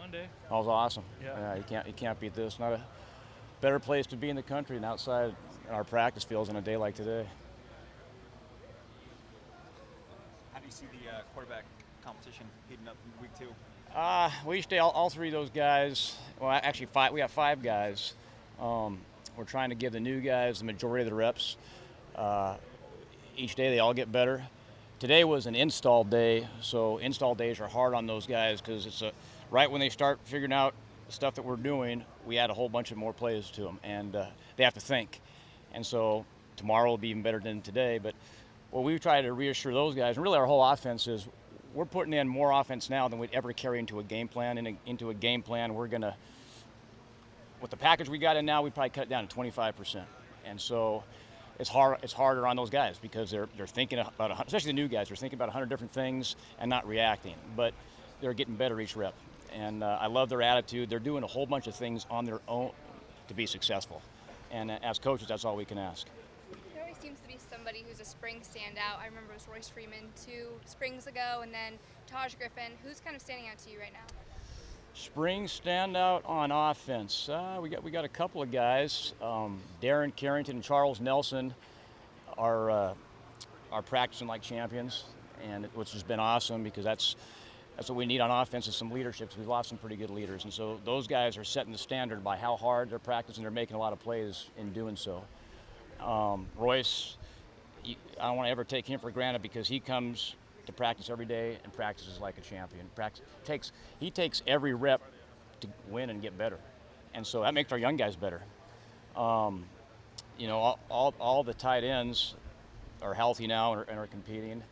Monday. That was awesome. Yeah. You can't beat this. Not a better place to be in the country than outside our practice fields on a day like today. How do you see the quarterback competition heating up in week 2? We each day, all three of those guys. Well, actually, five. We have five guys. We're trying to give the new guys the majority of the reps. Each day, they all get better. Today was an install day, so install days are hard on those guys because it's right when they start figuring out the stuff that we're doing, we add a whole bunch of more plays to them, and they have to think. And so tomorrow will be even better than today. But what we try to reassure those guys, and really our whole offense is, we're putting in more offense now than we'd ever carry into a game plan. Into a game plan, we're gonna, with the package we got in now, we probably cut it down to 25%. And so it's harder on those guys because they're thinking about, especially the new guys, they're thinking about 100 different things and not reacting. But they're getting better each rep. And I love their attitude. They're doing a whole bunch of things on their own to be successful. And as coaches, that's all we can ask. There always seems to be somebody who's a spring standout. I remember it was Royce Freeman 2 springs ago, and then Taj Griffin. Who's kind of standing out to you right now? Spring standout on offense. We got a couple of guys. Darren Carrington and Charles Nelson are practicing like champions, and which has been awesome because that's what we need on offense is some leadership. Because we've lost some pretty good leaders, and so those guys are setting the standard by how hard they're practicing. They're making a lot of plays in doing so. Royce, I don't want to ever take him for granted because he comes to practice every day and practices like a champion. He takes every rep to win and get better, and so that makes our young guys better. All the tight ends are healthy now and are competing,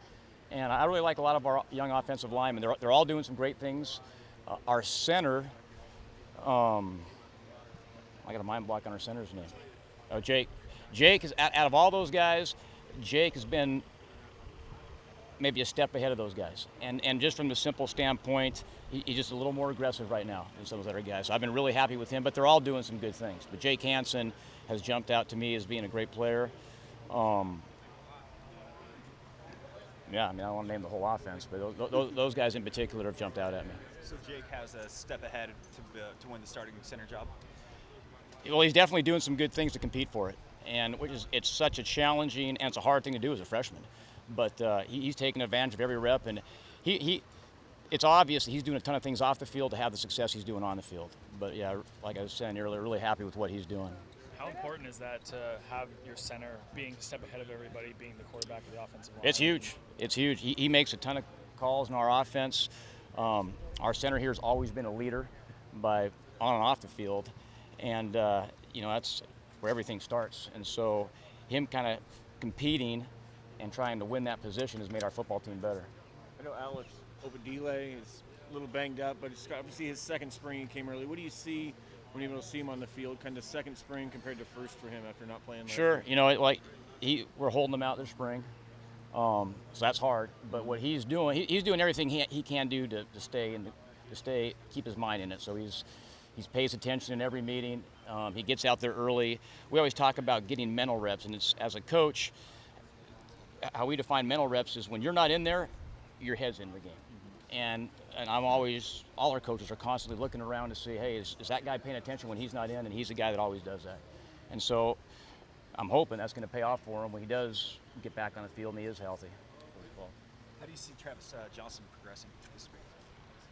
and I really like a lot of our young offensive linemen. They're all doing some great things. Our center, I got a mind block on our center's name. Jake. Jake is out of all those guys. Jake has been maybe a step ahead of those guys. And just from the simple standpoint, he's just a little more aggressive right now than some of those other guys. So I've been really happy with him, but they're all doing some good things. But Jake Hansen has jumped out to me as being a great player. I don't want to name the whole offense, but those guys in particular have jumped out at me. So Jake has a step ahead to win the starting center job? Well, he's definitely doing some good things to compete for it. And it's such a challenging and it's a hard thing to do as a freshman. But he's taking advantage of every rep, and it's obvious that he's doing a ton of things off the field to have the success he's doing on the field. But yeah, like I was saying earlier, really happy with what he's doing. How important is that to have your center being a step ahead of everybody, being the quarterback of the offensive line? It's huge. It's huge. He makes a ton of calls in our offense. Our center here has always been a leader on and off the field, and that's where everything starts. And so him kind of competing and trying to win that position has made our football team better. I know Alex Obadile is a little banged up, but it's obviously his second spring. He came early. What do you see when you're able to see him on the field, kind of second spring compared to first for him after not playing last Sure. year? We're holding him out this spring, so that's hard. But what he's doing, he's doing everything he can do to keep his mind in it. So he pays attention in every meeting. He gets out there early. We always talk about getting mental reps, and it's, as a coach, how we define mental reps is when you're not in there, your head's in the game. And I'm always, all our coaches are constantly looking around to see, hey, is that guy paying attention when he's not in? And he's the guy that always does that. And so I'm hoping that's going to pay off for him when he does get back on the field and he is healthy. How do you see Travis Johnson progressing this week?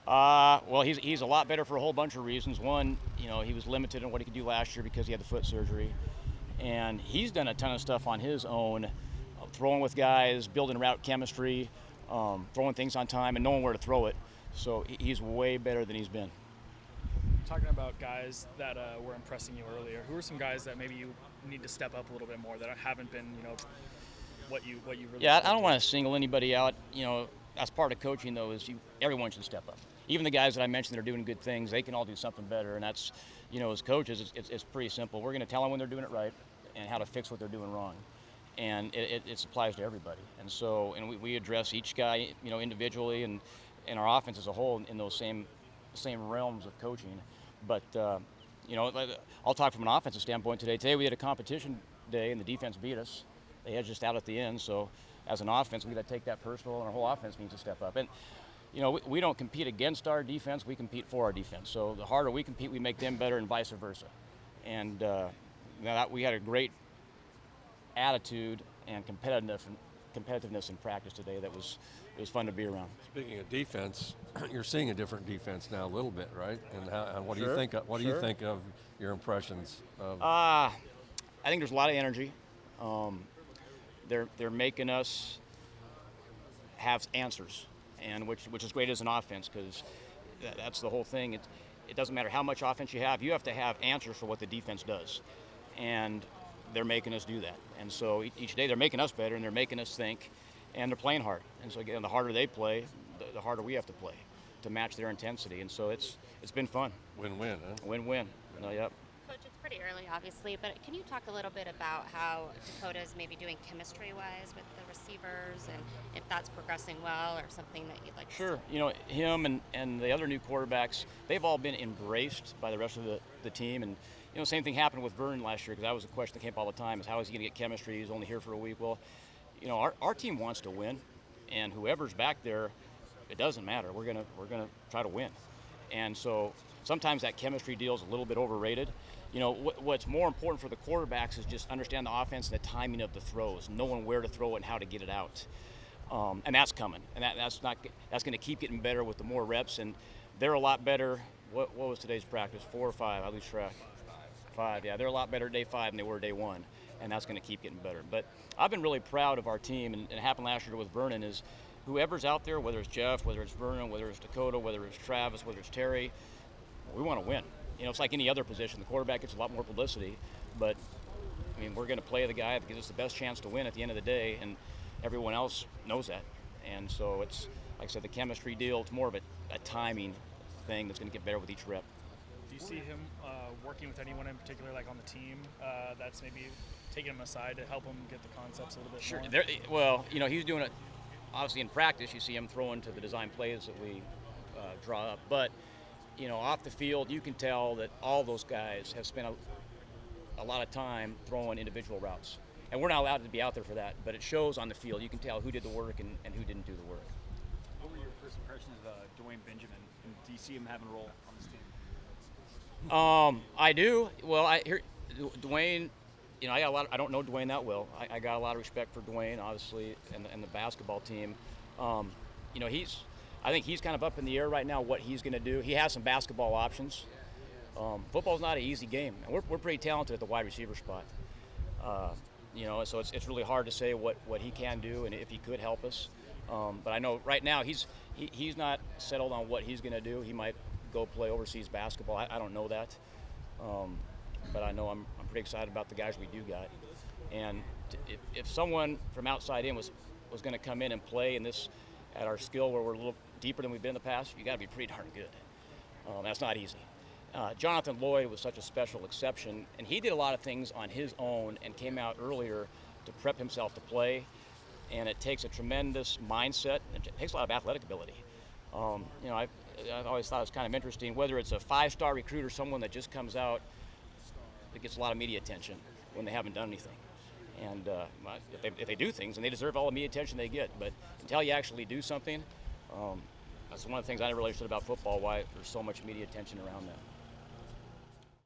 Well, he's a lot better for a whole bunch of reasons. One, he was limited in what he could do last year because he had the foot surgery. And he's done a ton of stuff on his own, throwing with guys, building route chemistry, throwing things on time, and knowing where to throw it. So he's way better than he's been. Talking about guys that were impressing you earlier, who are some guys that maybe you need to step up a little bit more that haven't been, what you really? Yeah, I don't want to single anybody out. That's part of coaching, though, is everyone should step up. Even the guys that I mentioned that are doing good things, they can all do something better. And that's, as coaches, it's pretty simple. We're going to tell them when they're doing it right and how to fix what they're doing wrong. And it applies to everybody. And so, we address each guy, individually and our offense as a whole in those same realms of coaching. But, I'll talk from an offensive standpoint today. Today we had a competition day and the defense beat us. They had just out at the end. So as an offense, we got to take that personal, and our whole offense needs to step up. And, we don't compete against our defense, we compete for our defense. So the harder we compete, we make them better and vice versa. And we had a great attitude and competitiveness in practice today it was fun to be around. Speaking of defense, you're seeing a different defense now a little bit, right? And what do you Sure, think? What do sure. you think of your impressions of? I think there's a lot of energy. They're making us have answers, and which is great as an offense, because that's the whole thing. It doesn't matter how much offense you have to have answers for what the defense does, and they're making us do that. And so each day they're making us better, and they're making us think, and they're playing hard. And so again, the harder they play, the harder we have to play to match their intensity. And so it's been fun. Win-win, huh? Win-win. Yep. Coach, it's pretty early, obviously, but can you talk a little bit about how Dakota is maybe doing chemistry-wise with the receivers, and if that's progressing well or something that you'd like to Sure. see? Him and the other new quarterbacks, they've all been embraced by the rest of the team. And, same thing happened with Vernon last year, because that was a question that came up all the time, is how is he going to get chemistry? He's only here for a week. Well, our team wants to win, and whoever's back there, it doesn't matter. We're gonna try to win. And so sometimes that chemistry deal is a little bit overrated. What's more important for the quarterbacks is just understand the offense and the timing of the throws, knowing where to throw it and how to get it out. And that's coming, and that's going to keep getting better with the more reps. And they're a lot better. What was today's practice? 4 or 5? I lose track. 5. Yeah, they're a lot better day 5 than they were day 1, and that's going to keep getting better. But I've been really proud of our team, and it happened last year with Vernon. Is whoever's out there, whether it's Jeff, whether it's Vernon, whether it's Dakota, whether it's Travis, whether it's Terry, we want to win. It's like any other position. The quarterback gets a lot more publicity, but we're going to play the guy that gives us the best chance to win at the end of the day, and everyone else knows that. And so it's, like I said, the chemistry deal, it's more of a timing thing that's going to get better with each rep. Do you see him working with anyone in particular, like on the team, that's maybe taking him aside to help him get the concepts a little bit Sure. more? He's doing it, obviously in practice. You see him throwing to the design plays that we draw up. But, off the field, you can tell that all those guys have spent a lot of time throwing individual routes. And we're not allowed to be out there for that, but it shows on the field. You can tell who did the work and who didn't do the work. What were your first impressions of Dwayne Benjamin? And do you see him having a role on this team? I do. Well, Dwayne, I don't know Dwayne that well. I got a lot of respect for Dwayne, obviously, and the basketball team. I think he's kind of up in the air right now what he's going to do. He has some basketball options. Football's not an easy game, and we're pretty talented at the wide receiver spot. So it's really hard to say what he can do and if he could help us. But I know right now he's not settled on what he's going to do. He might go play overseas basketball. I don't know that. But I know I'm pretty excited about the guys we do got. And if someone from outside in was going to come in and play in this at our skill where we're a little deeper than we've been in the past, you got to be pretty darn good. That's not easy. Jonathan Lloyd was such a special exception, and he did a lot of things on his own and came out earlier to prep himself to play. And it takes a tremendous mindset. It takes a lot of athletic ability. I've always thought it's kind of interesting, whether it's a 5-star recruit or someone that just comes out that gets a lot of media attention when they haven't done anything. And if they do things, and they deserve all the media attention they get, but until you actually do something, that's one of the things I never really understood about football, why there's so much media attention around that.